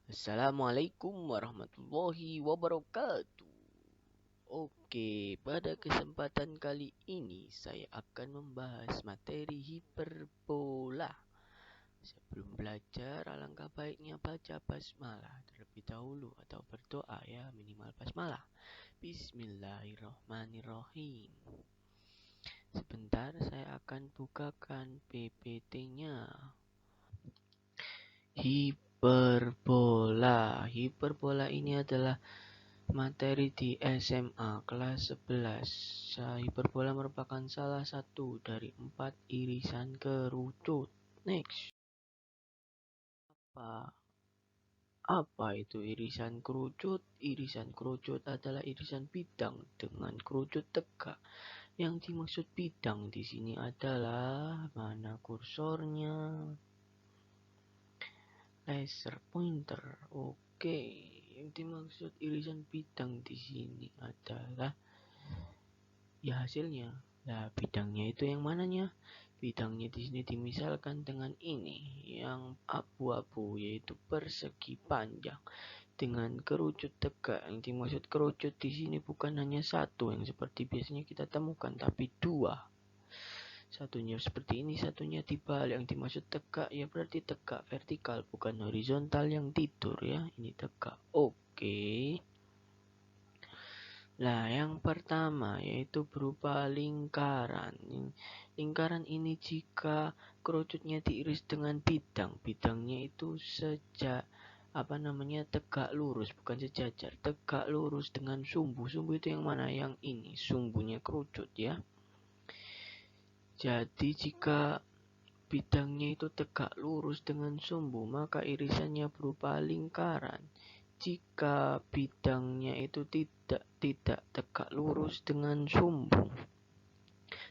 Assalamualaikum warahmatullahi wabarakatuh. Oke, pada kesempatan kali ini saya akan membahas materi hiperbola. Sebelum belajar, alangkah baiknya baca basmalah terlebih dahulu atau berdoa ya, minimal basmalah. Bismillahirrahmanirrahim. Sebentar saya akan bukakan PPT-nya. Hiperbola. Hiperbola ini adalah materi di SMA kelas 11. Hiperbola merupakan salah satu dari 4 irisan kerucut. Next. Apa? Apa itu irisan kerucut? Irisan kerucut adalah irisan bidang dengan kerucut tegak. Yang dimaksud bidang di sini adalah mana kursornya? Laser pointer. Oke, yang dimaksud irisan bidang di sini adalah ya hasilnya. Nah, bidangnya itu yang mananya? Bidangnya di sini dimisalkan dengan ini, yang abu-abu, yaitu persegi panjang dengan kerucut tegak. Yang dimaksud kerucut di sini bukan hanya satu yang seperti biasanya kita temukan, tapi dua. Satunya seperti ini, satunya dibalik. Yang dimaksud tegak ya berarti tegak vertikal, bukan horizontal yang tidur ya. Ini tegak. Oke. Nah, yang pertama yaitu berupa lingkaran. Lingkaran ini jika kerucutnya diiris dengan bidang, bidangnya itu tegak lurus, bukan sejajar, tegak lurus dengan sumbu. Sumbu itu yang mana? Yang ini, sumbunya kerucut ya. Jadi jika bidangnya itu tegak lurus dengan sumbu, maka irisannya berupa lingkaran. Jika bidangnya itu tidak tegak lurus dengan sumbu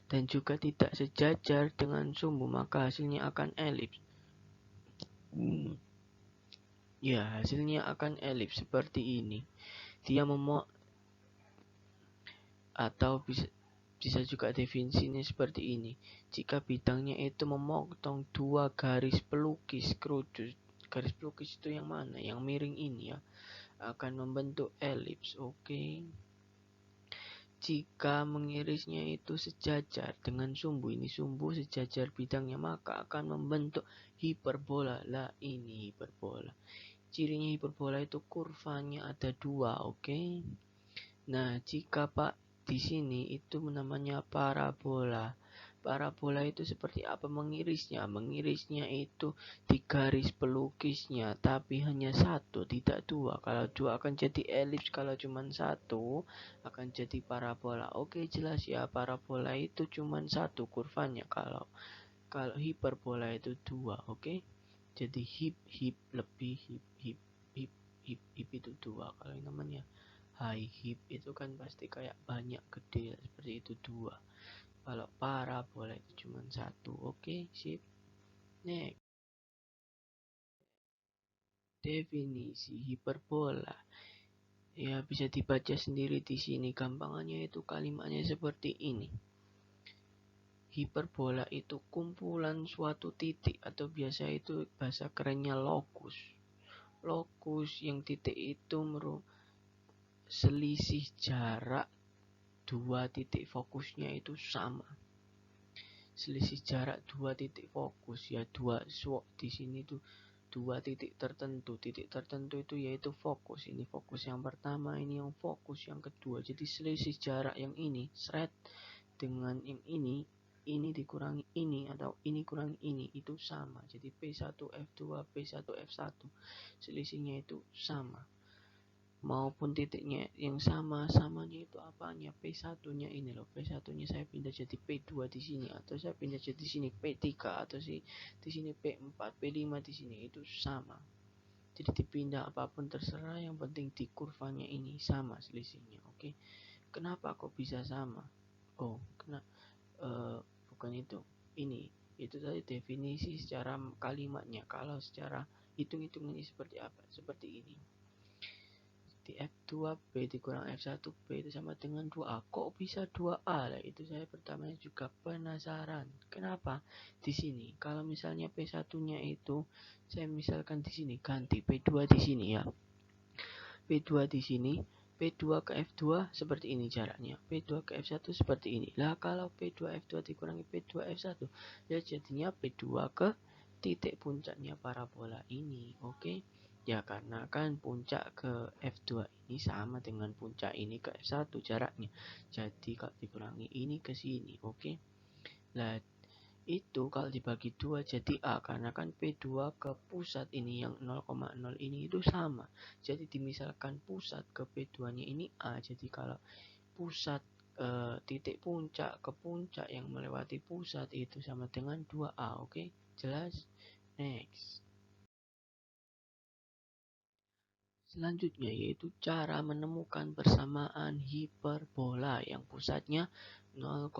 dan juga tidak sejajar dengan sumbu, maka hasilnya akan elips. Ya, hasilnya akan elips seperti ini. Dia atau bisa juga definisinya seperti ini. Jika bidangnya itu memotong dua garis pelukis kerucut, garis pelukis itu yang mana? Yang miring ini ya, akan membentuk elips. Oke. Jika mengirisnya itu sejajar dengan sumbu, ini sumbu sejajar bidangnya, maka akan membentuk hiperbola. Lah ini hiperbola. Cirinya hiperbola itu kurvanya ada dua, oke? Nah, jika Pak di sini itu namanya parabola. Parabola itu seperti apa mengirisnya? Mengirisnya itu di garis pelukisnya, tapi hanya satu, tidak dua. Kalau dua akan jadi elips, kalau cuma satu akan jadi parabola. Oke, jelas ya, parabola itu cuma satu kurvanya. Kalau kalau hiperbola itu dua, oke? Jadi hip lebih hip hip hip itu dua. Kalau yang namanya high hip itu kan pasti kayak banyak gede seperti itu dua. Kalau parabola itu cuma satu. Oke, sip. Next. Definisi hiperbola. Ya, bisa dibaca sendiri di sini. Gampangannya itu kalimatnya seperti ini. Hiperbola itu kumpulan suatu titik atau biasa itu bahasa kerennya lokus. Lokus yang titik itu selisih jarak dua titik fokusnya itu sama. Selisih jarak dua titik fokus ya, di sini tuh dua titik tertentu. Titik tertentu itu yaitu fokus. Ini fokus yang pertama, ini yang fokus yang kedua. Jadi selisih jarak yang ini seret dengan yang ini dikurangi ini atau ini kurangi ini itu sama. Jadi P1F2 P1F1 selisihnya itu sama. Maupun titiknya yang samanya itu apanya? P1-nya ini loh. P1-nya saya pindah jadi P2 di sini, atau saya pindah jadi sini P3, atau di sini P4, P5 di sini itu sama. Jadi dipindah apapun terserah, yang penting di kurvanya ini sama selisihnya. Oke. Kenapa kok bisa sama? Oh, bukan itu. Itu tadi definisi secara kalimatnya. Kalau secara hitung-hitungannya seperti apa? Seperti ini. Berarti F2B dikurang F1B itu sama dengan 2A. Kok bisa 2A? Lah itu saya pertama juga penasaran. Kenapa? Di sini kalau misalnya P1-nya itu saya misalkan di sini ganti P2 di sini ya. P2 di sini, P2 ke F2 seperti ini jaraknya. P2 ke F1 seperti ini. Lah kalau P2 F2 dikurangi P2 F1 ya jadinya P2 ke titik puncaknya parabola ini. Oke. Ya karena kan puncak ke F2 ini sama dengan puncak ini ke F1 jaraknya. Jadi kalau dikurangi ini ke sini, oke. Lah itu kalau dibagi 2 jadi A karena kan P2 ke pusat ini yang 0,0 ini itu sama. Jadi dimisalkan pusat ke P2 nya ini A. Jadi kalau pusat titik puncak ke puncak yang melewati pusat itu sama dengan 2A. Oke, jelas? Next. Selanjutnya yaitu cara menemukan persamaan hiperbola yang pusatnya 0,0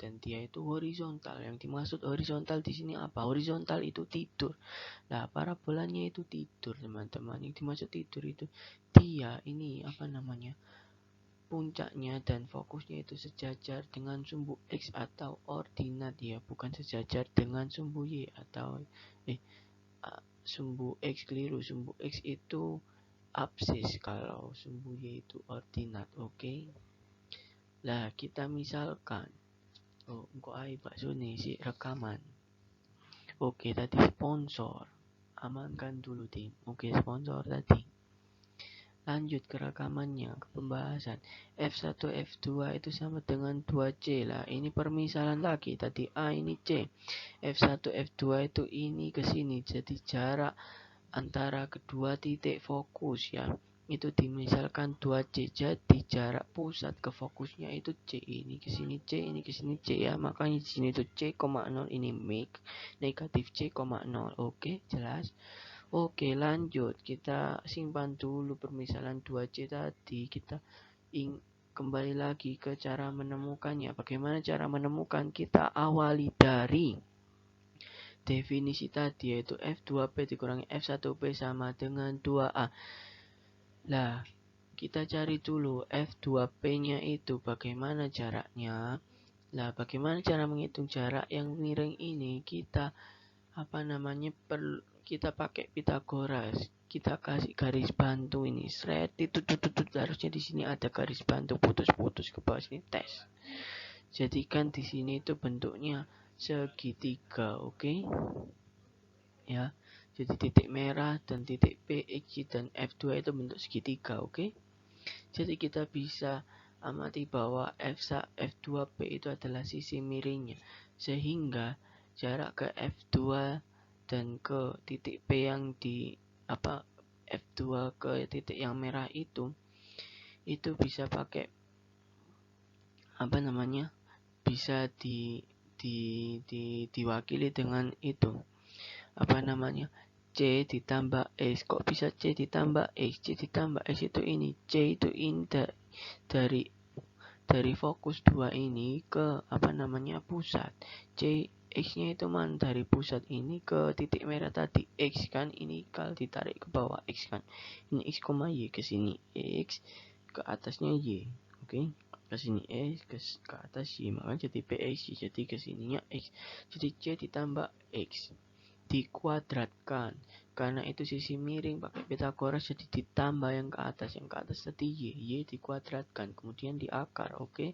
dan dia itu horizontal. Yang dimaksud horizontal di sini apa? Horizontal itu tidur. Nah, parabolanya itu tidur, teman-teman. Yang dimaksud tidur itu dia ini apa namanya? Puncaknya dan fokusnya itu sejajar dengan sumbu X atau ordinat ya, bukan sejajar dengan sumbu Y atau sumbu X keliru. Sumbu X itu absis, kalau sumbu Y itu ordinat. Oke. Lah kita misalkan kok bakso nih si rekaman. Oke, tadi sponsor. Amankan dulu tim. Oke, sponsor tadi. Lanjut ke rekamannya, ke pembahasan. F1 F2 itu sama dengan 2C lah. Ini permisalan lagi. Tadi A ini C. F1 F2 itu ini ke sini. Jadi jarak antara kedua titik fokus ya. Itu dimisalkan 2C. Jadi jarak pusat ke fokusnya itu C. Ini ke sini C, ini ke sini C ya. Makanya di sini tuh C,0 ini negatif C,0. Oke, jelas? Oke, lanjut. Kita simpan dulu permisalan 2C tadi. Kita kembali lagi ke cara menemukannya. Bagaimana cara menemukan? Kita awali dari definisi tadi, yaitu F2P dikurangi F1P sama dengan 2A. Lah, kita cari dulu F2P-nya itu bagaimana jaraknya. Lah, bagaimana cara menghitung jarak yang miring ini? Kita kita pakai Pitagoras. Kita kasih garis bantu ini, shred itu harusnya di sini ada garis bantu putus-putus ke bawah sini tes. Jadikan di sini itu bentuknya segitiga, oke? Ya. Jadi titik merah dan titik P, X, dan F2 itu bentuk segitiga, oke? Jadi kita bisa amati bahwa F2P itu adalah sisi miringnya. Sehingga jarak ke F2 dan ke titik P yang di F2 ke titik yang merah itu bisa pakai bisa diwakili dengan itu C ditambah X. Kok bisa C ditambah X? C ditambah X itu ini. C itu ini dari fokus 2 ini ke pusat. C X-nya itu dari pusat ini ke titik merah tadi. X kan ini kalau ditarik ke bawah X kan. Ini X, Y ke sini. X ke atasnya Y. Oke. Ke sini X ke atas Y, maka jadi PX. Jadi ke sininya X. Jadi C ditambah X dikuadratkan, karena itu sisi miring pakai Pitagoras, jadi ditambah yang ke atas tadi Y dikuadratkan, kemudian diakar. Oke,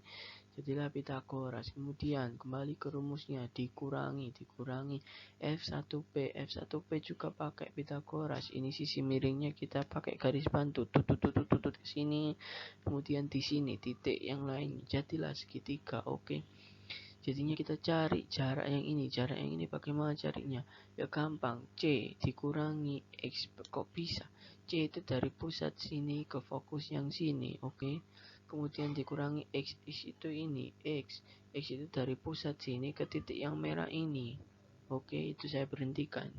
jadilah Pitagoras. Kemudian kembali ke rumusnya, dikurangi F1P juga pakai Pitagoras. Ini sisi miringnya kita pakai garis bantu tutut ke sini, kemudian di sini titik yang lain, jadilah segitiga. Oke. Jadinya kita cari jarak yang ini bagaimana carinya? Ya gampang, C dikurangi X. Kok bisa? C itu dari pusat sini ke fokus yang sini, oke? Kemudian dikurangi X itu ini, X itu dari pusat sini ke titik yang merah ini. Oke, itu saya berhentikan.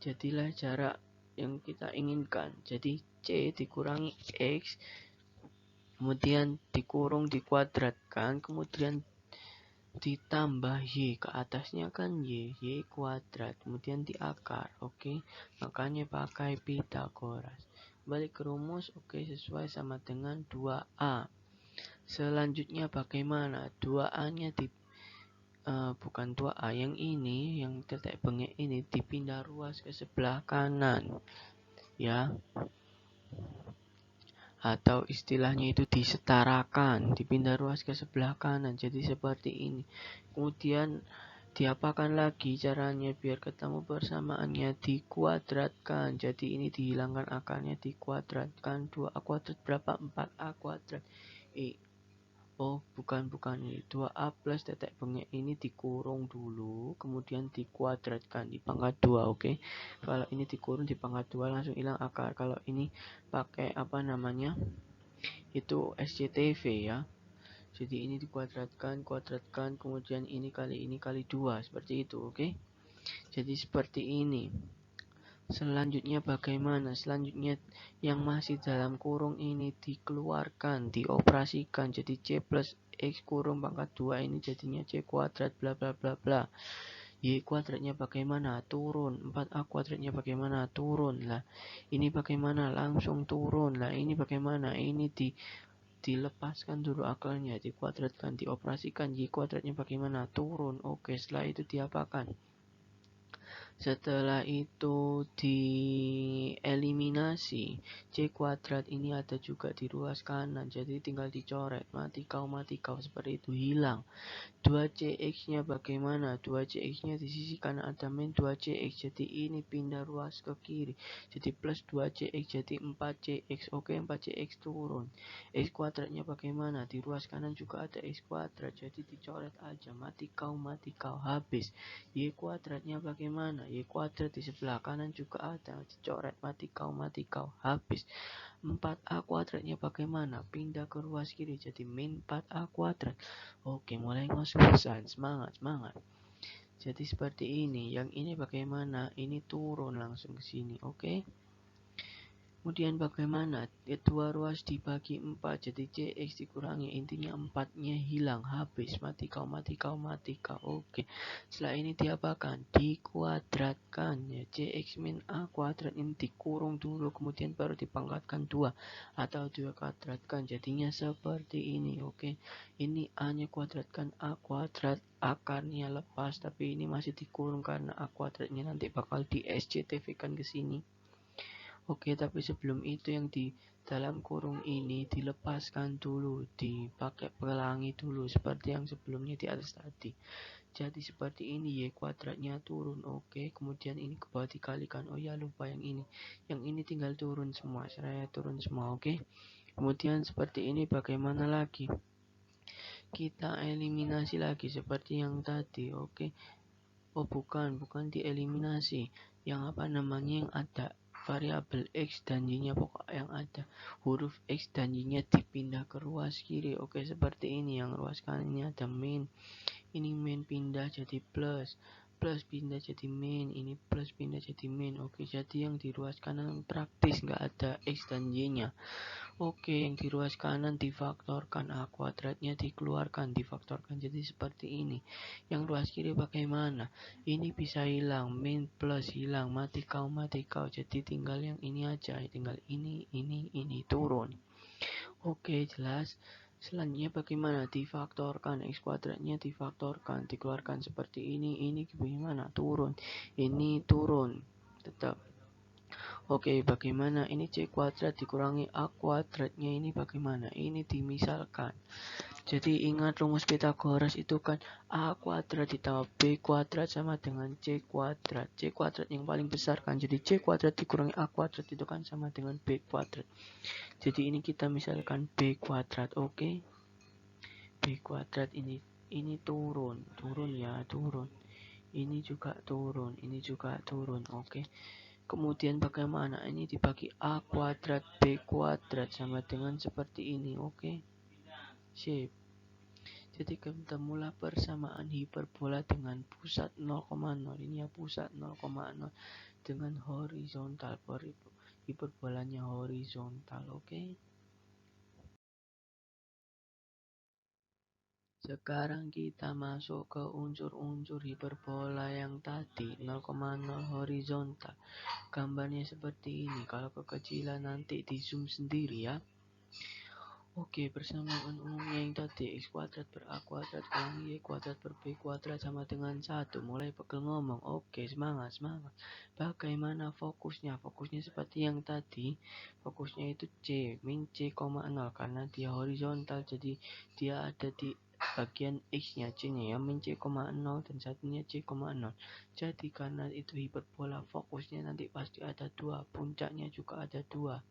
Jadilah jarak yang kita inginkan. Jadi C dikurangi X, kemudian dikurung, dikuadratkan, kemudian ditambah Y, ke atasnya kan Y kuadrat, kemudian diakar. Oke, makanya pakai Pitagoras. balik ke rumus. Oke, sesuai sama dengan 2A. Selanjutnya bagaimana? 2A-nya bukan 2A, yang ini, yang tetek bengek ini dipindah ruas ke sebelah kanan, ya. Atau istilahnya itu disetarakan, dipindah ruas ke sebelah kanan. Jadi seperti ini. Kemudian diapakan lagi caranya biar ketemu persamaannya? Dikuadratkan. Jadi ini dihilangkan akarnya, dikuadratkan. 2A kuadrat berapa? 4A kuadrat. Oh, bukan ini. 2A plus tetek bengek ini dikurung dulu, kemudian dikuadratkan di pangkat 2, oke? Kalau ini dikurung di pangkat 2 langsung hilang akar. Kalau ini pakai apa namanya? Itu SCTV ya. Jadi ini dikuadratkan, kemudian ini kali 2, seperti itu, oke? Jadi seperti ini. Selanjutnya bagaimana? Selanjutnya yang masih dalam kurung ini dikeluarkan, dioperasikan. Jadi C plus X kurung pangkat 2 ini jadinya C kuadrat bla bla bla bla. Y kuadratnya bagaimana? Turun. 4A kuadratnya bagaimana? Turun. Lah, ini bagaimana? Langsung turun. Lah, ini bagaimana? Ini dilepaskan dulu akalnya, dikuadratkan, dioperasikan. Y kuadratnya bagaimana? Turun. Oke, setelah itu diapakan? Setelah itu dieliminasi. C kuadrat ini ada juga di ruas kanan, jadi tinggal dicoret. Mati kau seperti itu, hilang. 2CX-nya bagaimana? 2CX-nya di sisi kanan ada min 2CX, jadi ini pindah ruas ke kiri. Jadi plus 2CX jadi 4CX. Oke, 4CX turun. X kuadratnya bagaimana? Di ruas kanan juga ada X kuadrat, jadi dicoret aja. Mati kau, habis. Y kuadratnya bagaimana? Y kuadrat di sebelah kanan juga ada, dicoret. Mati kau, habis. 4A kuadratnya bagaimana? Pindah ke ruas kiri jadi min 4A kuadrat. Oke, mulai ngos-ngosan. Semangat. Jadi seperti ini. Yang ini bagaimana? Ini turun langsung ke sini, oke? Kemudian bagaimana? Dua ruas dibagi 4, jadi CX dikurangi, intinya 4-nya hilang, habis. Mati kau. Oke. Setelah ini diapakan? Dikuadratkan, ya. CX min A kuadrat ini dikurung dulu, kemudian baru dipangkatkan 2 atau dikuadratkan, jadinya seperti ini, oke. Ini A-nya kuadratkan, A kuadrat, akarnya lepas, tapi ini masih dikurung karena A kuadratnya nanti bakal di SCTV-kan ke sini. Oke, tapi sebelum itu yang di dalam kurung ini dilepaskan dulu, dipakai pelangi dulu seperti yang sebelumnya di atas tadi. Jadi seperti ini, Y kuadratnya turun, oke. Kemudian ini ke bawah dikalikan, oh ya lupa yang ini. Yang ini tinggal turun semua, saya turun semua, oke. Kemudian seperti ini bagaimana lagi? Kita eliminasi lagi seperti yang tadi, oke. Oh bukan dieliminasi. Yang apa namanya, yang ada variabel X dan Y-nya, pokok yang ada huruf X dan Y-nya dipindah ke ruas kiri. Oke, seperti ini. Yang ruas kanan ini ada min. Ini min pindah jadi plus pindah jadi min, ini plus pindah jadi min. Oke, jadi yang di ruas kanan praktis nggak ada X dan Y-nya. Oke, yang di ruas kanan difaktorkan, A kuadratnya dikeluarkan, difaktorkan jadi seperti ini. Yang ruas kiri bagaimana? Ini bisa hilang, min plus hilang, mati kau. Jadi tinggal yang ini aja, tinggal ini turun. Oke, jelas. Selanjutnya bagaimana? Difaktorkan, X kuadratnya difaktorkan, dikeluarkan seperti ini bagaimana? Turun. Ini turun, tetap. Oke, bagaimana? Ini C kuadrat dikurangi A kuadratnya ini bagaimana? Ini dimisalkan. Jadi ingat rumus Pythagoras itu kan A kuadrat ditambah B kuadrat sama dengan C kuadrat. C kuadrat yang paling besar kan. Jadi C kuadrat dikurangi A kuadrat itu kan sama dengan B kuadrat. Jadi ini kita misalkan B kuadrat, oke? B kuadrat ini turun ya, turun. Ini juga turun, oke? Kemudian bagaimana? Ini dibagi A kuadrat B kuadrat sama dengan seperti ini, oke? Sip. Jadi ketemulah persamaan hiperbola dengan pusat 0,0. Ini ya pusat 0,0 dengan horizontal. Hiperbolanya horizontal, oke? Sekarang kita masuk ke unsur-unsur hiperbola yang tadi 0,0 horizontal. Gambarnya seperti ini. Kalau kekecilan nanti di zoom sendiri ya. Oke, persamaan umumnya yang tadi x kuadrat per a kuadrat kurang y kuadrat per b kuadrat sama dengan 1. Mulai pegel ngomong. Oke, semangat. Bagaimana fokusnya? Fokusnya seperti yang tadi. Fokusnya itu C, min C, 0 karena dia horizontal, jadi dia ada di bagian x-nya, C-nya ya, min C, 0 dan satunya C, 0. Jadi karena itu hiperbola, fokusnya nanti pasti ada 2, puncaknya juga ada 2.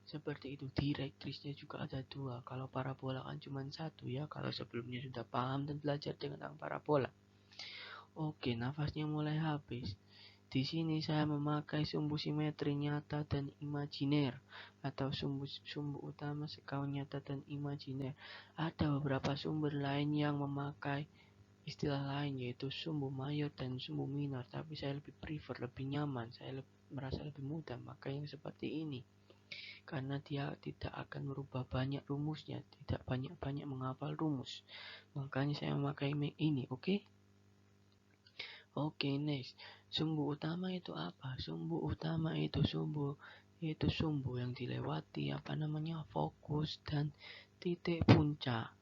Seperti itu, direktrisnya juga ada 2. Kalau parabola kan cuma 1 ya, kalau sebelumnya sudah paham dan belajar tentang parabola. Oke, nafasnya mulai habis. Di sini saya memakai sumbu simetri nyata dan imajiner, atau sumbu utama sekawan nyata dan imajiner. Ada beberapa sumber lain yang memakai istilah lain, yaitu sumbu mayor dan sumbu minor, tapi saya lebih prefer, lebih nyaman, saya merasa lebih mudah maka yang seperti ini. Karena dia tidak akan merubah banyak rumusnya, tidak banyak menghafal rumus. Makanya saya memakai ini, oke? Oke, next. Sumbu utama itu apa? Sumbu utama itu sumbu yang dilewati fokus dan titik puncak.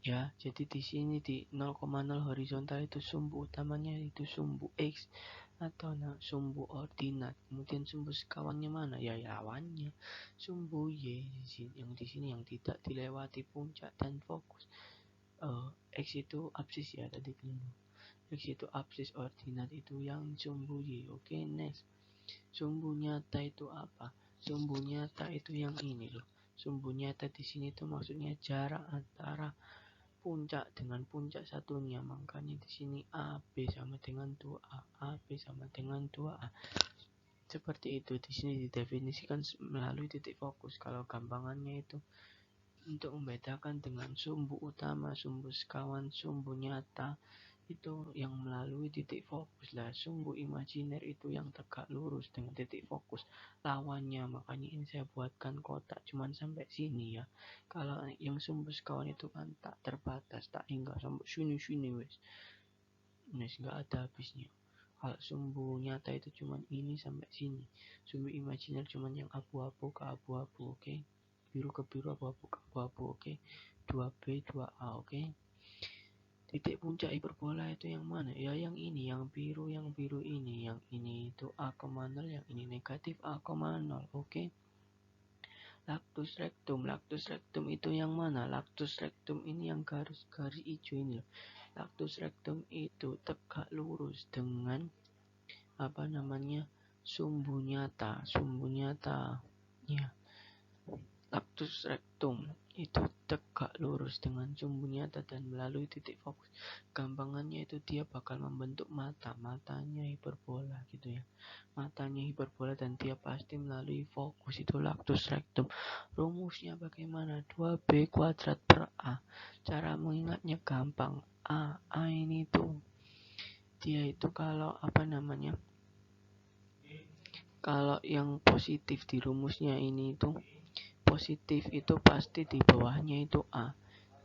Ya, jadi di sini di 0,0 horizontal itu sumbu utamanya itu sumbu x atau sumbu ordinat. Kemudian sumbu sekawannya mana? Ya, lawannya sumbu y yang di sini yang tidak dilewati puncak dan fokus. X itu absis ya tadi keliru. X itu absis, ordinat itu yang sumbu y. Oke, next. Sumbu nyata itu apa? Sumbu nyata itu yang ini loh. Sumbu nyata di sini itu maksudnya jarak antara puncak dengan puncak satunya. Makanya di sini AB sama dengan 2A, AB sama dengan 2A. Seperti itu. Di sini didefinisikan melalui titik fokus. Kalau gampangannya itu untuk membedakan dengan sumbu utama, sumbu sekawan, sumbu nyata itu yang melalui titik fokus lah. Sumbu imajiner itu yang tegak lurus dengan titik fokus lawannya. Makanya ini saya buatkan kotak cuman sampai sini ya. Kalau yang sumbu sekawan itu kan tak terbatas, tak hingga sampai sini wes nggak ada habisnya. Kalau sumbu nyata itu cuman ini sampai sini. Sumbu imajiner cuman yang abu-abu ke abu-abu, oke? Biru ke biru, abu-abu ke abu-abu, oke? 2B 2A, oke? Titik puncak hiperbola itu yang mana? Ya yang ini, yang biru ini. Yang ini itu A,0, yang ini negatif A,0, oke? Lactus rectum itu yang mana? Lactus rectum ini yang garis hijau ini loh. Lactus rectum itu tegak lurus dengan sumbu nyata ya. Lactus rectum itu tegak lurus dengan sumbu nyata dan melalui titik fokus. Gampangannya itu dia bakal membentuk matanya hiperbola gitu ya. Matanya hiperbola dan dia pasti melalui fokus, itu lactus rectum. Rumusnya bagaimana? 2B kuadrat per A. Cara mengingatnya gampang. A ini tuh dia itu kalau kalau yang positif di rumusnya ini itu positif itu pasti di bawahnya itu A.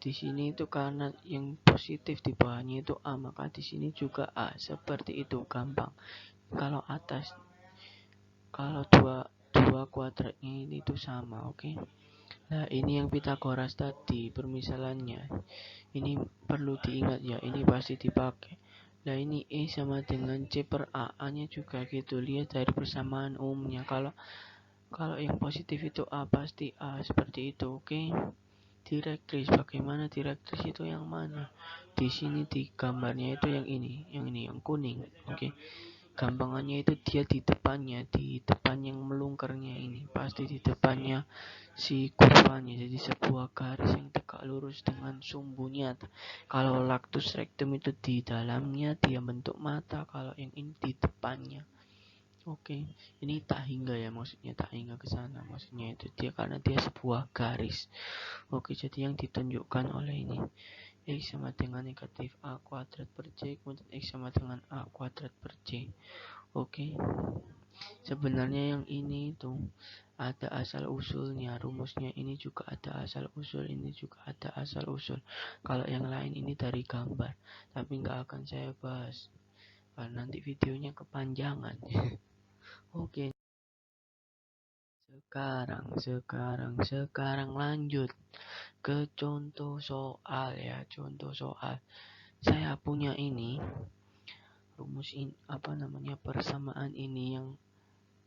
Di sini itu karena yang positif di bawahnya itu A, maka di sini juga A. Seperti itu, gampang. Kalau atas, kalau dua kuadratnya ini itu sama, oke? Nah, ini yang Pitagoras tadi permisalannya. Ini perlu diingat ya, ini pasti dipakai. Nah, ini E sama dengan C per A. A-nya juga gitu. Lihat dari persamaan umumnya. Kalau yang positif itu A, pasti A, seperti itu, oke? Direktris, bagaimana direktris itu yang mana? Di sini di gambarnya itu yang ini, yang kuning, oke? Gampangannya itu dia di depan yang melungkernya ini, pasti di depannya si kurvanya. Jadi sebuah garis yang tegak lurus dengan sumbunya. Kalau lactus rectum itu di dalamnya dia bentuk mata, kalau yang ini di depannya. Oke, ini tak hingga ya, maksudnya tak hingga ke sana, maksudnya itu dia karena dia sebuah garis. Oke, jadi yang ditunjukkan oleh ini X sama dengan negatif A kuadrat per C, kemudian X sama dengan A kuadrat per C. Oke, sebenarnya yang ini itu ada asal usulnya, rumusnya ini juga ada asal usul, ini juga ada asal usul. Kalau yang lain ini dari gambar, tapi nggak akan saya bahas karena nanti videonya kepanjangan. Oke, sekarang lanjut ke contoh soal ya, contoh soal. Saya punya ini rumus ini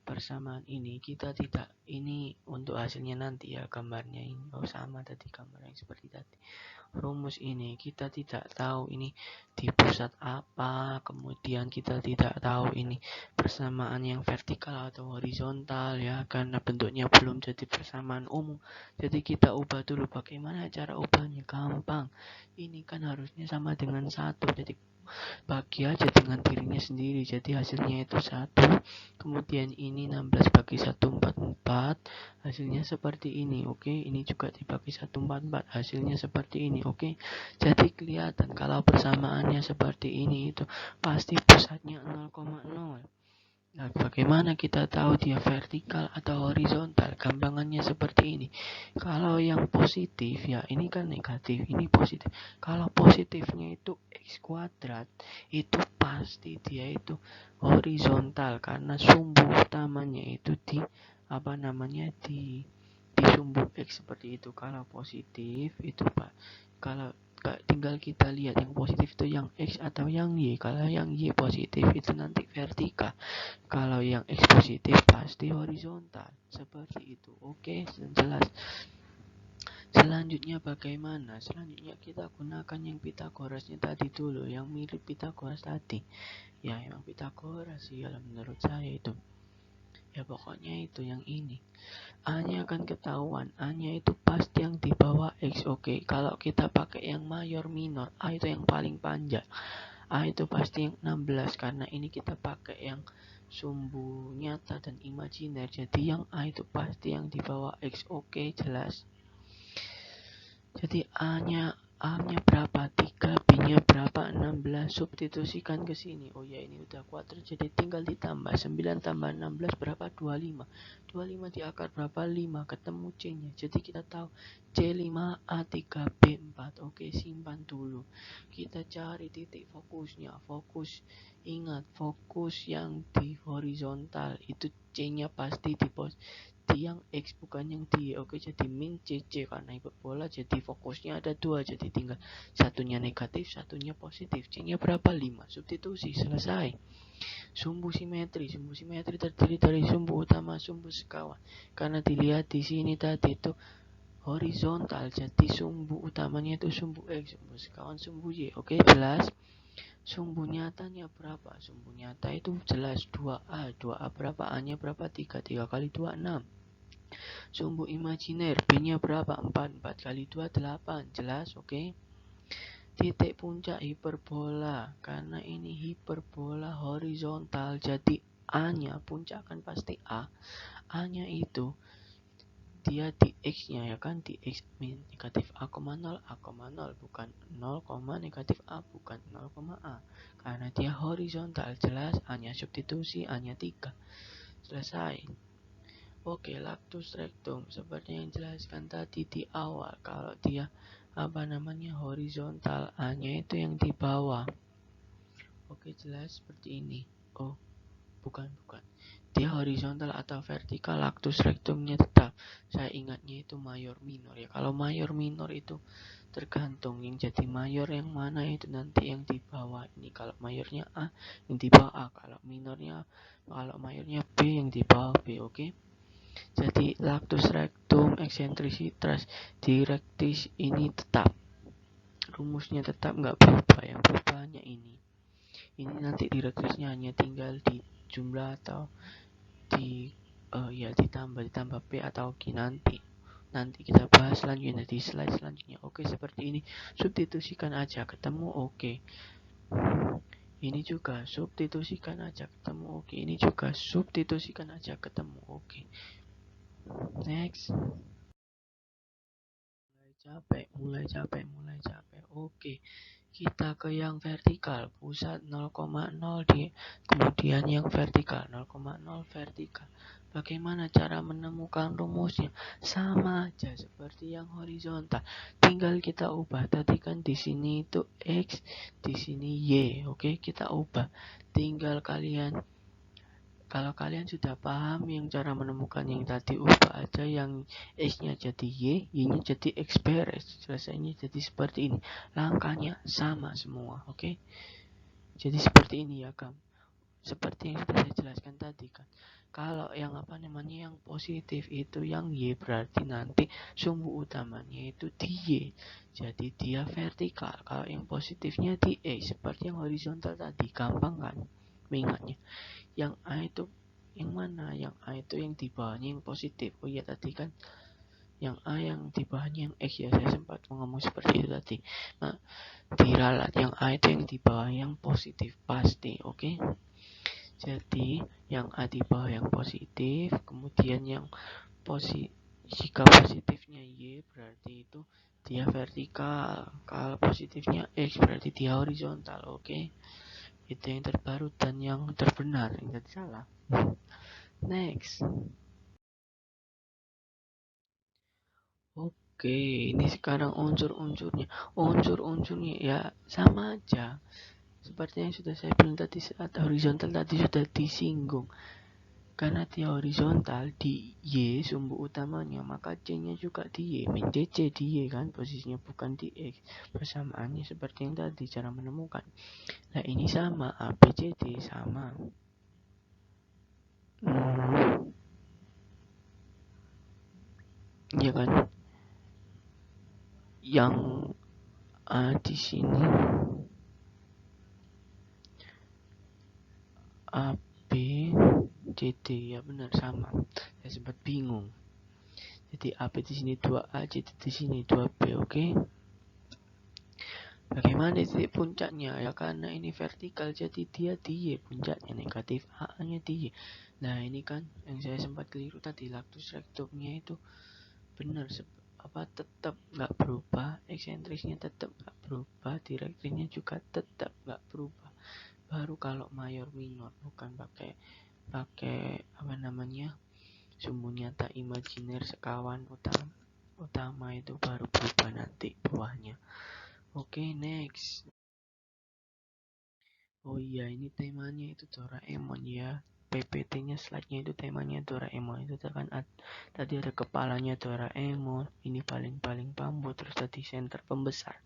persamaan ini kita tidak, ini untuk hasilnya nanti ya, gambarnya ini sama tadi gambar yang seperti tadi. Rumus ini kita tidak tahu ini di pusat apa, kemudian kita tidak tahu ini persamaan yang vertikal atau horizontal ya, karena bentuknya belum jadi persamaan umum. Jadi kita ubah dulu. Bagaimana cara ubahnya? Gampang, ini kan harusnya sama dengan 1, jadi bagi aja dengan dirinya sendiri, jadi hasilnya itu 1. Kemudian ini 16 bagi 1 44, hasilnya seperti ini. Oke, ini juga dibagi 1 44, hasilnya seperti ini. Oke, jadi kelihatan kalau persamaannya seperti ini itu pasti pusatnya 0,0. Nah, bagaimana kita tahu dia vertikal atau horizontal? Gampangannya seperti ini. Kalau yang positif ya, ini kan negatif, ini positif. Kalau positifnya itu x kuadrat, itu pasti dia itu horizontal karena sumbu utamanya itu di di sumbu x seperti itu. Kalau positif itu Pak, kalau tinggal kita lihat yang positif itu yang x atau yang y. Kalau yang y positif itu nanti vertikal. Kalau yang X positif pasti horizontal. Seperti itu. Oke, jelas. Selanjutnya bagaimana? Selanjutnya kita gunakan yang Pitagorasnya tadi dulu, yang mirip Pitagoras tadi. Ya, yang Pitagoras sih kalau menurut saya itu. Ya pokoknya itu yang ini. A-nya akan ketahuan. A-nya itu pasti yang di bawah X. Oke, kalau kita pakai yang mayor minor, A itu yang paling panjang. A itu pasti yang 16 karena ini kita pakai yang sumbu nyata dan imajiner. Jadi yang A itu pasti yang di bawah X. Oke, jelas. Jadi A-nya berapa? 3, B-nya berapa? 16. Substitusikan ke sini. Oh ya, ini udah kuadrat, jadi tinggal ditambah. 9 tambah 16 berapa? 25. 25 di akar berapa? 5. Ketemu C-nya. Jadi kita tahu C5A 3B4. Oke, simpan dulu. Kita cari titik fokusnya. Fokus, ingat, fokus yang di horizontal itu C-nya pasti di yang X bukan yang di. Oke, jadi min CC karena hiperbola, jadi fokusnya ada 2, jadi tinggal satunya negatif, satunya positif. C-nya berapa? 5. Substitusi, selesai. Sumbu simetri terdiri dari sumbu utama, sumbu sekawan. Karena dilihat di sini tadi itu horizontal, jadi sumbu utamanya itu sumbu X, sumbu sekawan sumbu Y. Oke, jelas. Sumbu nyatanya berapa? Sumbu nyata itu jelas 2A. 2A berapa? A-nya berapa? 3. 3 kali 2, 6. Sumbu imajiner, B-nya berapa? 4. 4 kali 2, 8. Jelas, oke? Titik puncak hiperbola, karena ini hiperbola horizontal, jadi A-nya puncak kan pasti A. A-nya itu dia di X-nya ya kan, di X min negatif A,0, A,0 bukan 0, negatif A bukan 0, A. Karena dia horizontal, jelas. A-nya substitusi, A-nya 3. Selesai. Oke, lactus rectum seperti yang jelaskan tadi di awal, kalau dia horizontal, A-nya itu yang di bawah. Oke, jelas seperti ini. Oh, bukan. Dia horizontal atau vertikal, lactus rectumnya tetap. Saya ingatnya itu mayor minor ya. Kalau mayor minor itu tergantung yang jadi mayor yang mana, itu nanti yang di bawah ini. Kalau mayornya A, yang di bawah A. Kalau mayornya B, yang di bawah B. Oke. Jadi lactus rectum, eksentrisitas direktis ini tetap. Rumusnya tetap nggak berubah. Yang berubah hanya ini. Ini nanti direktisnya hanya tinggal di jumlah atau ditambah P atau Q nanti kita bahas selanjutnya di slide selanjutnya. Oke, seperti ini. Substitusikan aja ketemu. Oke, ini juga substitusikan aja ketemu. Oke, ini juga substitusikan aja ketemu. Oke, next. Mulai capek. Oke, kita ke yang vertikal, pusat 0,0 di kemudian yang vertikal 0,0 vertikal. Bagaimana cara menemukan rumusnya? Sama aja seperti yang horizontal. Tinggal kita ubah. Tadi kan di sini itu X, di sini Y. Oke, kita ubah. Tinggal kalau kalian sudah paham yang cara menemukan yang tadi, ubah aja yang X-nya jadi Y, Y-nya jadi X beres. Selesainya jadi seperti ini. Langkahnya sama semua, oke? Jadi seperti ini ya, Kam. Seperti yang sudah saya jelaskan tadi kan. Kalau yang yang positif itu yang Y, berarti nanti sumbu utamanya itu di Y. Jadi dia vertikal. Kalau yang positifnya di X, seperti yang horizontal tadi. Gampang kan mengingatnya? Yang A itu yang mana? Yang A itu yang di bawahnya yang positif. Oh iya, tadi kan yang A yang di bawahnya yang X ya, saya sempat ngomong seperti itu tadi. Nah, diralat yang A itu yang di bawah yang positif pasti, oke? Jadi yang A di bawah yang positif, kemudian yang jika positifnya Y berarti itu dia vertikal, kalau positifnya X berarti dia horizontal, oke? Itu yang terbaru dan yang terbenar, yang tadi salah. Next. Oke, ini sekarang unsur-unsurnya. Unsur-unsurnya ya sama aja. Seperti yang sudah saya bilang tadi, saat horizontal tadi sudah disinggung. Karena dia horizontal di Y sumbu utamanya, maka C-nya juga di Y. Min C di Y kan, posisinya bukan di X. Persamaannya seperti yang tadi, cara menemukan. Nah ini sama, A, B, C, D sama. Iya kan? Yang A di sini A, B, C, D, ya benar sama. Saya sempat bingung. Jadi A, B di sini 2A, C, D di sini 2B, oke? Bagaimana titik puncaknya? Ya karena ini vertikal, jadi dia di Y, puncaknya negatif, A-nya di Y. Nah ini kan yang saya sempat keliru tadi, lactus rectumnya itu benar, tetap nggak berubah, eksentrisnya tetap nggak berubah, direktrinya juga tetap nggak berubah. Baru kalau mayor minor, bukan pakai sumbu nyata imajiner sekawan utama itu baru berubah nanti bawahnya. Oke, next. Oh iya, ini temanya itu Doraemon ya. PPT-nya, slide-nya itu temanya Doraemon. Itu kan tadi ada kepalanya Doraemon, ini paling bambu, terus tadi center pembesar.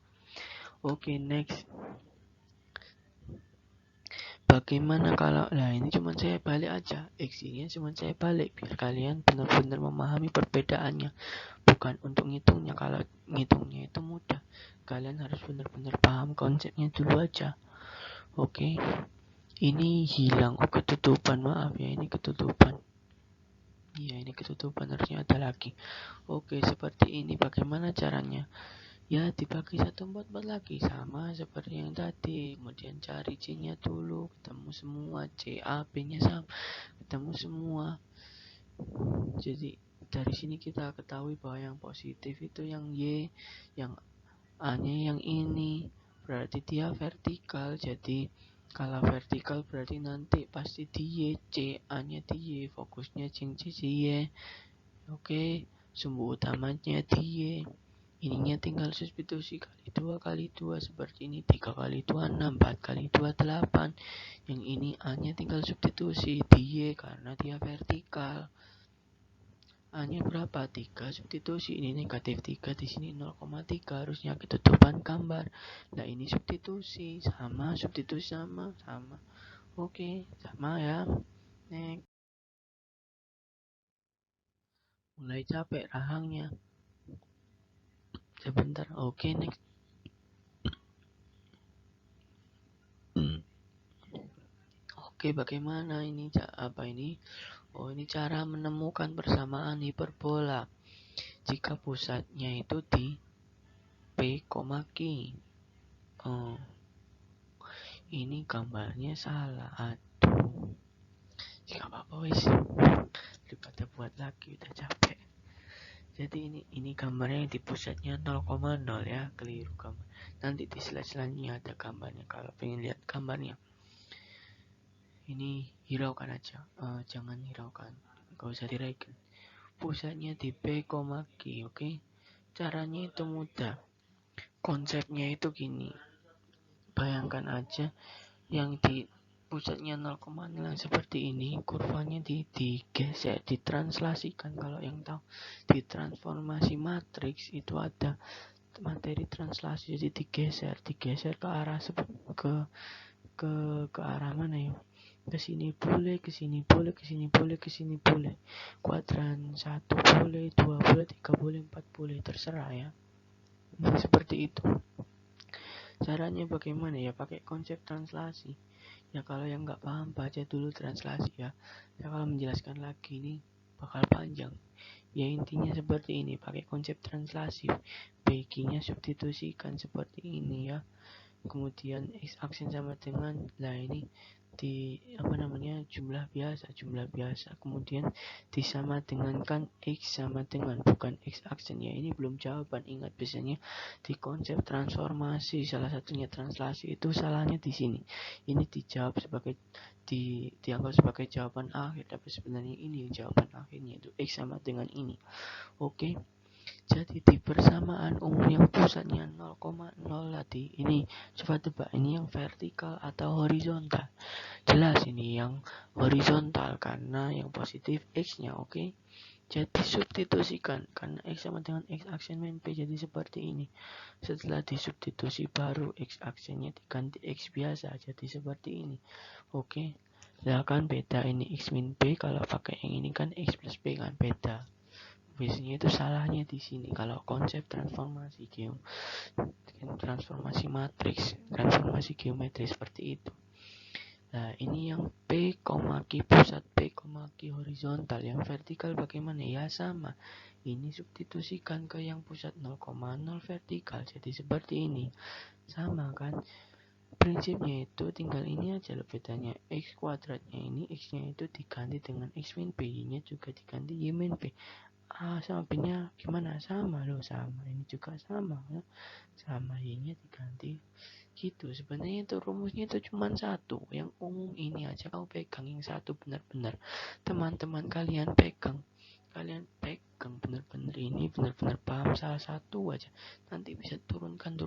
Oke, next. Bagaimana kalau, nah ini cuma saya balik aja, X-nya cuma saya balik biar kalian benar-benar memahami perbedaannya, bukan untuk ngitungnya. Kalau ngitungnya itu mudah, kalian harus benar-benar paham konsepnya dulu aja. Oke, ini hilang, oh ketutupan, maaf ya, ini ketutupan. Iya, ini ketutupan, harusnya ada lagi. Oke, seperti ini. Bagaimana caranya? Ya, dibagi 1/4 lagi, sama seperti yang tadi. Kemudian cari C-nya dulu, ketemu semua. C, A, B-nya sama, ketemu semua. Jadi dari sini kita ketahui bahwa yang positif itu yang Y, yang A-nya yang ini. Berarti dia vertikal. Jadi kalau vertikal berarti nanti pasti di Y, C, A-nya di Y, fokusnya C di Y. Oke, sumbu utamanya di Y. Ininya tinggal substitusi kali 2 seperti ini. 3 kali 2 6, 4 kali 2 8. Yang ini A-nya tinggal substitusi di Y karena dia vertikal. A-nya berapa? 3, substitusi. Ini negatif 3, di sini 0,3, harusnya ketutupan gambar. Nah ini substitusi, substitusi sama. Oke, sama ya. Next. Mulai capek rahangnya. Sebentar. Oke, next. Oke, bagaimana ini Oh, ini cara menemukan persamaan hiperbola jika pusatnya itu di P, Q. Oh, ini gambarnya salah. Aduh, gak apa-apa wis, daripada buat lagi, udah capek. Jadi ini gambarnya di pusatnya 0,0 ya, keliru gambar. Nanti di slide selanjutnya ada gambarnya kalau pengen lihat gambarnya. Ini hiraukan aja, jangan hiraukan, gak usah diraikan. Pusatnya di P, Q, oke? Caranya itu mudah. Konsepnya itu gini. Bayangkan aja yang di pusatnya 0,0 seperti ini, kurvanya digeser, ditranslasikan. Kalau yang tahu di transformasi matriks itu ada materi translasi, jadi digeser ke arah ke arah mana ya? Ke sini boleh, ke sini boleh, ke sini boleh, ke sini boleh. Kuadran 1 boleh, 2 boleh, 3 boleh, 4 boleh, terserah ya. Nah, seperti itu. Caranya bagaimana ya? Pakai konsep translasi. Ya kalau yang nggak paham baca dulu translasi ya. Ya kalau menjelaskan lagi ini bakal panjang. Ya intinya seperti ini, pakai konsep translasi. Backingnya substitusikan seperti ini ya. Kemudian x aksen sama dengan, nah ini di jumlah biasa, kemudian disama dengankan x sama dengan, bukan x aksen ya, ini belum jawaban. Ingat, biasanya di konsep transformasi salah satunya translasi itu salahnya di sini. Ini dijawab sebagai dianggap sebagai jawaban akhir, tapi sebenarnya ini jawaban akhirnya, itu x sama dengan ini. Oke. Jadi di persamaan umum yang pusatnya 0,0 tadi, ini coba tebak, ini yang vertikal atau horizontal? Jelas ini yang horizontal karena yang positif x-nya, oke? Jadi substitusikan, karena x sama dengan x aksen min p, jadi seperti ini. Setelah disubstitusi baru x aksennya diganti x biasa, jadi seperti ini. Oke. Nah kan beda, ini x min p, kalau pakai yang ini kan x plus p kan beda. Biasanya itu salahnya di sini kalau konsep transformasi transformasi matriks, transformasi geometri seperti itu. Nah, ini yang P, Q, pusat P, Q horizontal. Yang vertikal bagaimana? Ya sama. Ini substitusikan ke yang pusat 0,0 vertikal. Jadi seperti ini. Sama kan? Prinsipnya itu tinggal ini aja loh bedanya. X kuadratnya ini, X-nya itu diganti dengan X min P, Y-nya juga diganti Y min P. Sama B-nya gimana? Sama loh, sama. Ini juga sama ya. Sama, Y-nya diganti. Gitu. Sebenarnya itu rumusnya itu cuma satu. Yang umum ini aja kamu pegang, yang satu benar-benar. Teman-teman kalian pegang. Kalian pegang benar-benar ini, benar-benar paham salah satu aja. Nanti bisa turunkan.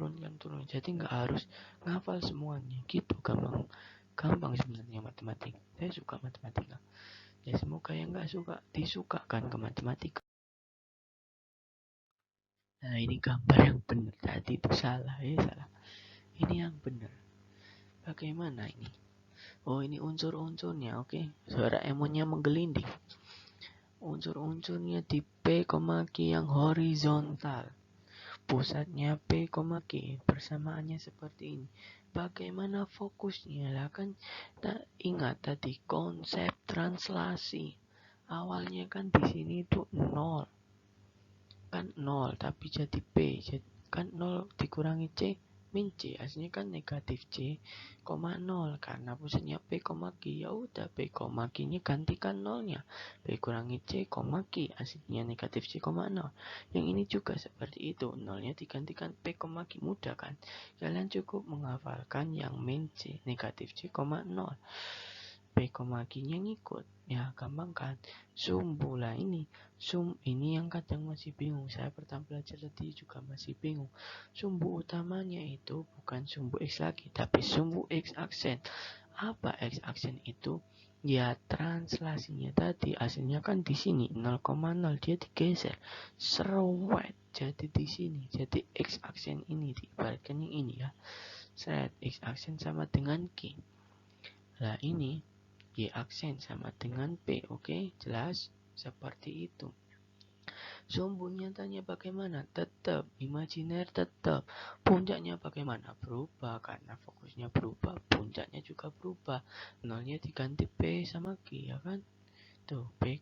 Jadi nggak harus ngafal semuanya. Gitu, gampang. Gampang sebenarnya matematika. Saya suka matematika. Ya semoga yang nggak suka disukakan ke matematika. Nah ini gambar yang benar, tadi itu salah ya, salah. Ini yang benar. Bagaimana ini? Oh ini unsur-unsurnya, oke. Suara emonya menggelinding. Unsur-unsurnya di P, Q yang horizontal. Pusatnya P, Q. Persamaannya seperti ini. Bagaimana fokusnya? Lah kan tak ingat tadi konsep translasi. Awalnya kan di sini itu 0. Kan 0 tapi jadi P, jadi kan 0 dikurangi C min C, aslinya kan negatif C, 0 karena pusatnya P, Q, ya udah P, Q nya gantikan 0 nya, P kurangi C, Q, aslinya negatif C, 0. Yang ini juga seperti itu, 0 nya digantikan P, Q, mudah kan? Kalian cukup menghafalkan yang min C, negatif C, 0. P, nya ngikut, ya gampang kan? Sumbu lah ini yang kadang masih bingung. Saya pertama belajar tadi juga masih bingung. Sumbu utamanya itu bukan sumbu X lagi, tapi sumbu X aksen. Apa X aksen itu? Ya translasinya tadi aslinya kan di sini 0,0, dia digeser serwet jadi di sini. Jadi X aksen ini diibaratkan yang ini ya. Seret X aksen sama dengan Q. Nah ini Y aksen sama dengan P, oke? Jelas? Seperti itu. Sumbu nyatanya bagaimana? Tetap imajiner, tetap. Puncaknya bagaimana? Berubah karena fokusnya berubah, puncaknya juga berubah. Nolnya diganti P sama Q, ya kan? Tuh, P,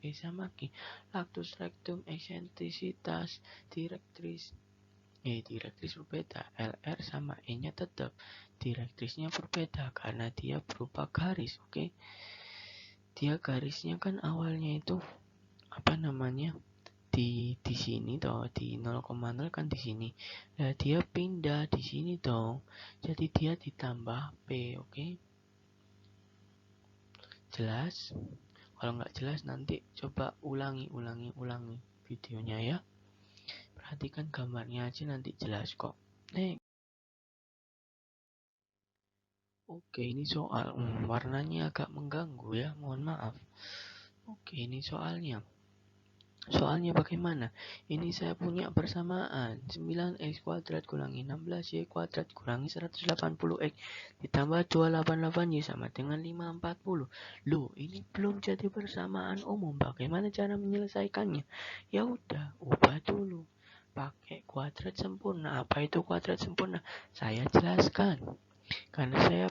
P sama Q. Lactus rectum, eksentrisitas, direktris. Direktris berbeda. LR sama E-nya tetap. Direktrisnya berbeda karena dia berupa garis, oke? Dia garisnya kan awalnya itu di sini toh, di 0,0 kan di sini. Nah, dia pindah di sini dong. Jadi dia ditambah P, oke? Jelas? Kalau nggak jelas nanti coba ulangi videonya ya. Perhatikan gambarnya aja nanti jelas kok. Oke, ini soal. Warnanya agak mengganggu ya, mohon maaf. Oke, ini soalnya. Soalnya bagaimana? Ini saya punya persamaan 9x kuadrat kurangi 16y kuadrat kurangi 180x ditambah 288y sama dengan 540. Loh, ini belum jadi persamaan umum. Bagaimana cara menyelesaikannya? Ya udah, ubah dulu. Pakai kuadrat sempurna. Apa itu kuadrat sempurna? Saya jelaskan. Karena saya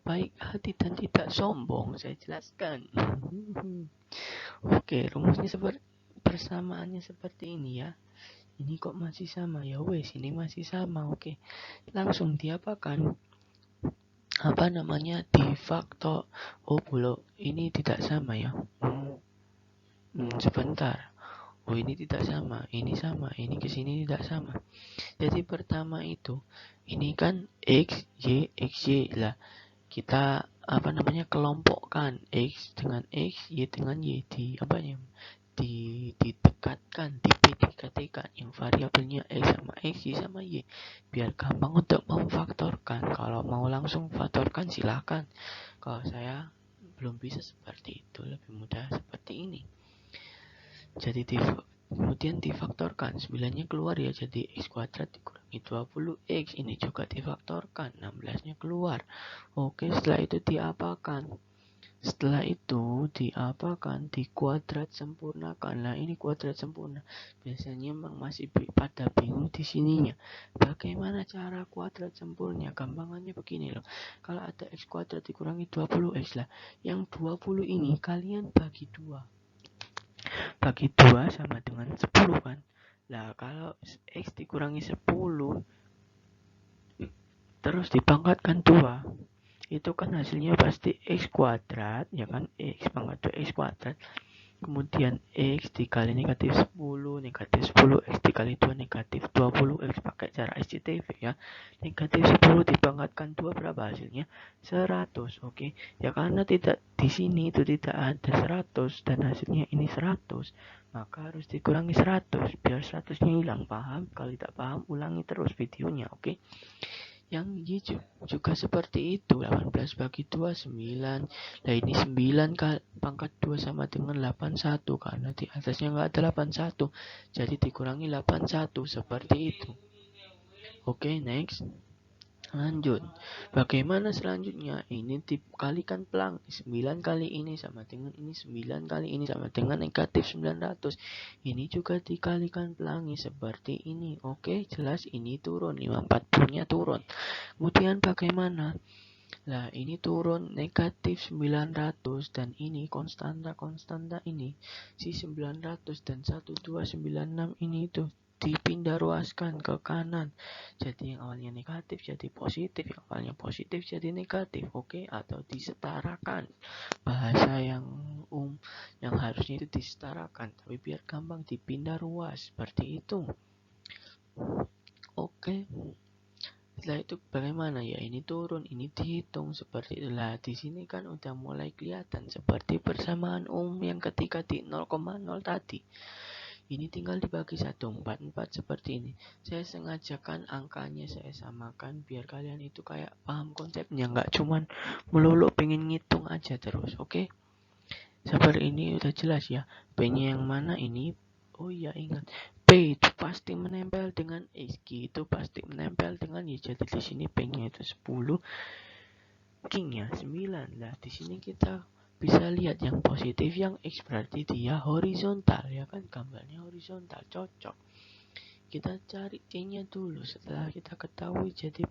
baik hati dan tidak sombong, saya jelaskan. Oke, rumusnya persamaannya seperti ini ya. Ini kok masih sama ya wes, ini masih sama. Oke, langsung diapakan? Apa namanya? Difaktor. Oh belum, ini tidak sama ya. Sebentar. Oh ini tidak sama, ini kesini tidak sama. Jadi pertama itu, ini kan x y lah. Kita apa namanya kelompokkan x dengan x, y dengan y di apa ya? Didekatkan, dipdkt-kan yang variabelnya x sama x, y sama y biar gampang untuk memfaktorkan. Kalau mau langsung faktorkan silahkan, kalau saya belum bisa seperti itu, lebih mudah seperti ini. Jadi kemudian difaktorkan, 9-nya keluar ya, jadi x kuadrat dikurangi 20x, ini juga difaktorkan, 16-nya keluar. Oke, setelah itu diapakan? Setelah itu diapakan? Dikuadrat sempurnakan. Nah, ini kuadrat sempurna. Biasanya memang masih pada bingung di sininya. Bagaimana cara kuadrat sempurna? Gampangannya begini loh. Kalau ada x kuadrat dikurangi 20x lah. Yang 20 ini kalian bagi 2. Bagi 2 sama dengan 10 kan. Lah, kalau x dikurangi 10 terus dipangkatkan 2, itu kan hasilnya pasti x kuadrat, ya kan, x pangkat 2 x kuadrat, kemudian x dikali negatif 10, negatif 10 x dikali 2 negatif 20 x pakai cara SCTV ya. Negatif 10 dipangkatkan 2 berapa hasilnya? 100. Oke, ya karena tidak di sini itu tidak ada 100 dan hasilnya ini 100, maka harus dikurangi 100 biar 100-nya hilang. Paham? Kalau tidak paham ulangi terus videonya. Oke, yang Y juga seperti itu. 18 bagi 2 9. Nah ini 9 pangkat 2 sama dengan 81, karena di atasnya nggak ada 81, jadi dikurangi 81 seperti itu. Oke, next. Lanjut. Bagaimana selanjutnya? Ini dikalikan pelang. 9 kali ini sama dengan ini, 9 kali ini sama dengan negatif 900. Ini juga dikalikan pelangi seperti ini. Oke, jelas ini turun. 540-nya turun. Kemudian bagaimana? Nah, ini turun negatif 900 dan ini konstanta ini si 900 dan 1296 ini itu dipindah ruaskan ke kanan. Jadi yang awalnya negatif jadi positif, yang awalnya positif jadi negatif. Oke, atau disetarakan. Bahasa yang yang harusnya itu disetarakan, tapi biar gampang dipindah ruas seperti itu. Oke. Setelah itu bagaimana ya? Ini turun, ini dihitung seperti itulah. Di sini kan udah mulai kelihatan seperti persamaan umum yang ketika di 0,0 tadi. Ini tinggal dibagi 1/4 seperti ini. Saya sengajakan angkanya saya samakan biar kalian itu kayak paham konsepnya, nggak cuman melulu pengen ngitung aja terus. Oke? Seperti ini udah jelas ya. P-nya yang mana ini? Oh iya, ingat. P itu pasti menempel dengan X, Q itu pasti menempel dengan Y. Jadi di sini P-nya itu 10, Q-nya 9. Nah, di sini kita bisa lihat yang positif yang X berarti dia horizontal ya kan, gambarnya horizontal, cocok. Kita cari C-nya dulu setelah kita ketahui. Jadi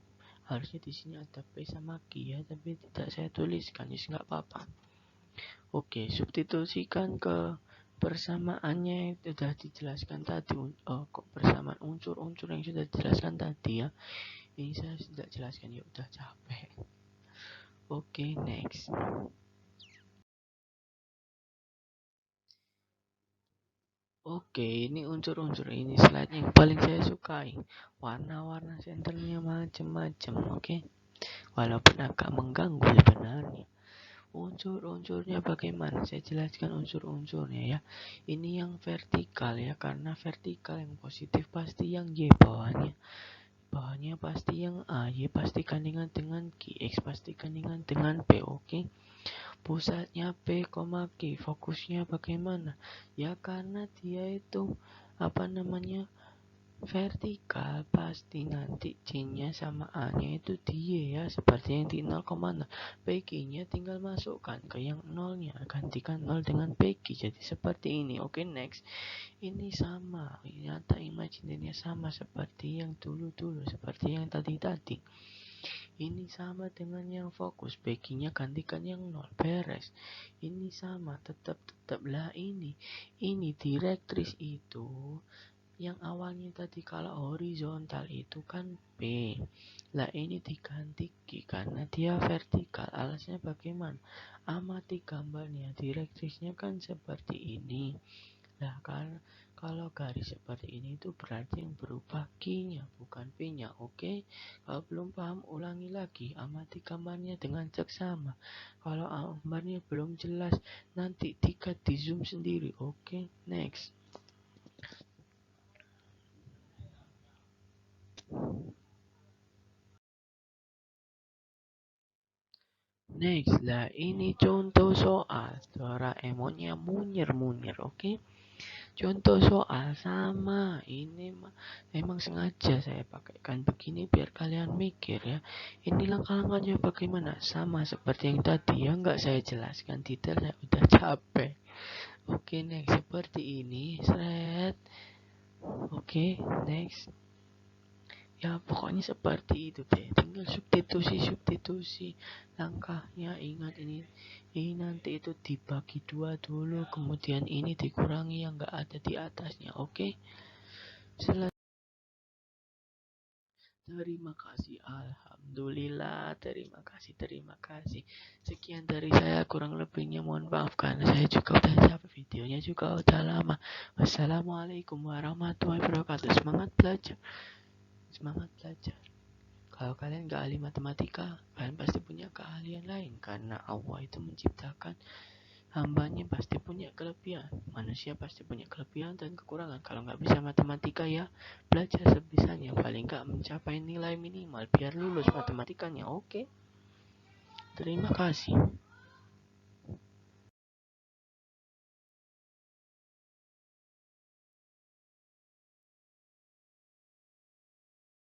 harusnya di sini ada P sama Q ya, tapi tidak saya tuliskan, jadi nggak apa-apa. Oke, substitusikan ke persamaannya sudah dijelaskan tadi. Persamaan unsur-unsur yang sudah dijelaskan tadi ya. Ini saya tidak jelaskan ya, udah capek. Oke, next. Oke, ini unsur-unsur ini slide yang paling saya sukai. Warna-warna senternya macam-macam, oke. Walaupun agak mengganggu sebenarnya. Unsur-unsurnya bagaimana? Saya jelaskan unsur-unsurnya ya. Ini yang vertikal ya, karena vertikal yang positif pasti yang Y bawahnya. Bawahnya pasti yang A, Y pasti kandungan dengan Q, X pasti kandungan dengan P, oke. Pusatnya P, Q, fokusnya bagaimana? Ya karena dia itu vertikal, pasti nanti C-nya sama A-nya itu dia ya, seperti yang di 0,0. PQ-nya tinggal masukkan ke yang nolnya, gantikan 0 dengan PQ, jadi seperti ini. Oke, next. Ini sama, nyata imajinnya sama seperti yang dulu-dulu, seperti yang tadi-tadi. Ini sama dengan yang fokus, PQ-nya gantikan yang 0, beres. Ini sama, tetaplah ini direktris itu yang awalnya tadi kalau horizontal itu kan P. Lah ini diganti Q karena dia vertikal. Alasnya bagaimana? Amati gambarnya. Direktrisnya kan seperti ini. Nah, kalau garis seperti ini itu berarti yang berubah Q-nya bukan P-nya. Oke? Kalau belum paham ulangi lagi. Amati gambarnya dengan seksama. Kalau gambarnya belum jelas nanti di zoom sendiri. Oke? Next. Next lah, ini contoh soal Doraemonnya munyer-munyer, oke? Contoh soal sama, ini emang sengaja saya pakaikan begini biar kalian mikir ya. Ini langkah-langkahnya bagaimana? Sama seperti yang tadi ya, nggak saya jelaskan detailnya, udah capek. Oke, next seperti ini, seret. Oke, next. Ya pokoknya seperti itu deh, tinggal substitusi langkahnya. Ingat ini nanti itu dibagi 2 dulu, kemudian ini dikurangi yang enggak ada di atasnya. Oke, terima kasih, alhamdulillah, terima kasih. Sekian dari saya, kurang lebihnya mohon maaf karena saya juga udah capek, videonya juga udah lama. Wassalamualaikum warahmatullahi wabarakatuh. Semangat belajar. Kalau kalian gak ahli matematika, kalian pasti punya keahlian lain. Karena Allah itu menciptakan hambanya pasti punya kelebihan. Manusia pasti punya kelebihan dan kekurangan. Kalau gak bisa matematika ya belajar sebisanya. Paling gak mencapai nilai minimal biar lulus matematikanya. Oke? Terima kasih.